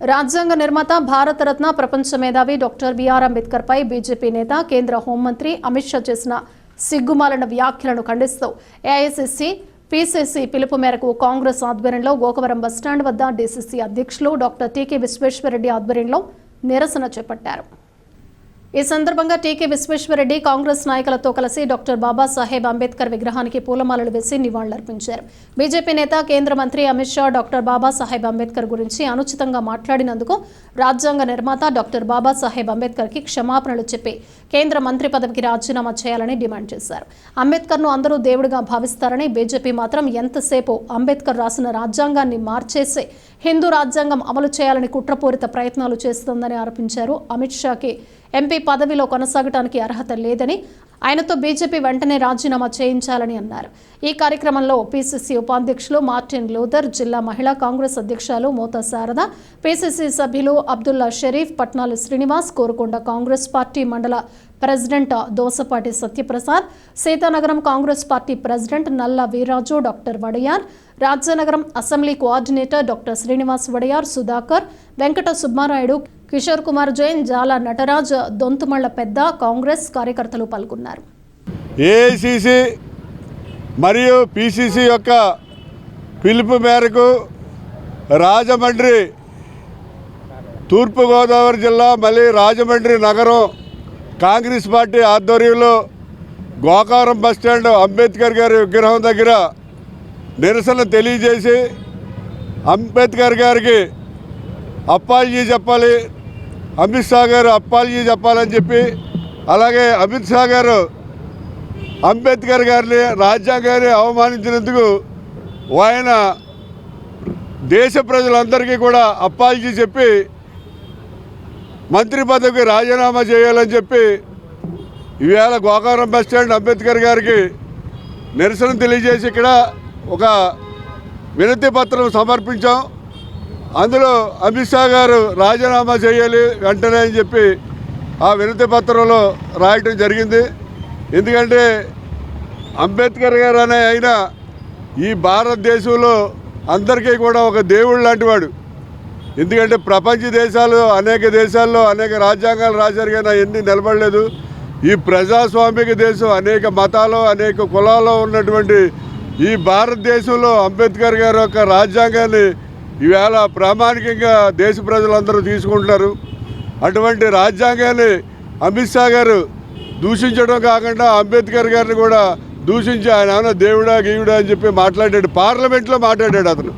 రాజ్యాంగ నిర్మాత భారతరత్న ప్రపంచ మేధావి డాక్టర్ బిఆర్ అంబేద్కర్ పై బీజేపీ నేత కేంద్ర హోంమంత్రి అమిత్ షా చేసిన సిగ్గుమాలిన వ్యాఖ్యలను ఖండిస్తూ ఏఐసీసీ పీసీసీ పిలుపు మేరకు కాంగ్రెస్ ఆధ్వర్యంలో గోకవరం బస్టాండ్ వద్ద డీసీసీ అధ్యక్షులు డాక్టర్ టీకే విశ్వేశ్వరరెడ్డి ఆధ్వర్యంలో నిరసన చేపట్టారు। ఈ సందర్భంగా టీకే విశ్వేశ్వరరెడ్డి కాంగ్రెస్ నాయకులతో కలిసి డాక్టర్ బాబాసాహెబ్ అంబేద్కర్ విగ్రహానికి పూలమాలలు వేసి నివాళులర్పించారు। బీజేపీ నేత కేంద్ర మంత్రి అమిత్ షా డాక్టర్ బాబాసాహెబ్ అంబేద్కర్ గురించి అనుచితంగా మాట్లాడినందుకు రాజ్యాంగ నిర్మాత డాక్టర్ బాబాసాహెబ్ అంబేద్కర్కి క్షమాపణలు చెప్పి కేంద్ర మంత్రి పదవికి రాజీనామా చేయాలని డిమాండ్ చేశారు। అంబేద్కర్ను అందరూ దేవుడిగా భావిస్తారని, బీజేపీ మాత్రం ఎంతసేపు అంబేద్కర్ రాసిన రాజ్యాంగాన్ని మార్చేసి హిందూ రాజ్యాంగం అమలు చేయాలని కుట్రపూరిత ప్రయత్నాలు చేస్తోందని ఆరోపించారు। అమిత్ షాకి ఎంపీ పదవిలో కొనసాగడానికి అర్హత లేదని, ఆయనతో బీజేపీ వెంటనే రాజీనామా చేయించాలని అన్నారు। ఈ కార్యక్రమంలో పీసీసీ ఉపాధ్యక్షులు మార్టిన్ లూథర్, జిల్లా మహిళా కాంగ్రెస్ అధ్యక్షులు మోతా శారద, పీసీసీ సభ్యులు అబ్దుల్లా షరీఫ్, పట్నాలి శ్రీనివాస్, కోరుకొండ కాంగ్రెస్ పార్టీ మండల president Dosapati Satyaprasad, Seethanagaram Congress party president Nalla Veerraju, doctor Vadayar, Rajanagaram assembly coordinator doctor Srinivas Vadayar, Sudhakar, Venkata Subbarayudu, Kishore Kumar Jain, Jala Nataraj, దొంతుమళ్ల పెద్ద కాంగ్రెస్ కార్యకర్తలు పాల్గొన్నారు। ఏఐసీసీ మరియు పీసీసీ యొక్క పిలుపు మేరకు రాజమండ్రి, తూర్పుగోదావరి జిల్లా మళ్ళీ రాజమండ్రి నగరం కాంగ్రెస్ పార్టీ ఆధ్వర్యంలో గోకవరం బస్టాండ్ అంబేద్కర్ గారి విగ్రహం దగ్గర నిరసన తెలియజేసి అంబేద్కర్ గారికి అప్పాలజీ చెప్పాలి, అమిత్ షా గారు అప్పాలజీ చెప్పాలని చెప్పి, అలాగే అమిత్ షా గారు అంబేద్కర్ గారిని రాజ్యాంగాన్ని అవమానించినందుకు ఆయన దేశ ప్రజలందరికీ కూడా అప్పాలజీ చెప్పి మంత్రి పదవికి రాజీనామా చేయాలని చెప్పి ఈవేళ గోకవరం బస్టాండ్ అంబేద్కర్ గారికి నిరసన తెలియజేసి ఇక్కడ ఒక వినతి పత్రం సమర్పించాం। అందులో అమిత్ షా గారు రాజీనామా చేయాలి వెంటనే అని చెప్పి ఆ వినతి పత్రంలో రాయటం జరిగింది। ఎందుకంటే అంబేద్కర్ గారు అనే ఆయన ఈ భారతదేశంలో అందరికీ కూడా ఒక దేవుడు లాంటివాడు। ఎందుకంటే ప్రపంచ దేశాలు అనేక దేశాల్లో అనేక రాజ్యాంగాలు రాశారు కానీ ఎన్ని నిలబడలేదు। ఈ ప్రజాస్వామిక దేశం అనేక మతాలు అనేక కులాలు ఉన్నటువంటి ఈ భారతదేశంలో అంబేద్కర్ గారి యొక్క రాజ్యాంగాన్ని ఈవేళ ప్రామాణికంగా దేశ ప్రజలందరూ తీసుకుంటున్నారు। అటువంటి రాజ్యాంగాన్ని అమిత్ షా గారు దూషించడం కాకుండా అంబేద్కర్ గారిని కూడా దూషించి ఆయన ఏమైనా దేవుడా గీవుడా అని చెప్పి మాట్లాడాడు, పార్లమెంట్లో మాట్లాడాడు అతను।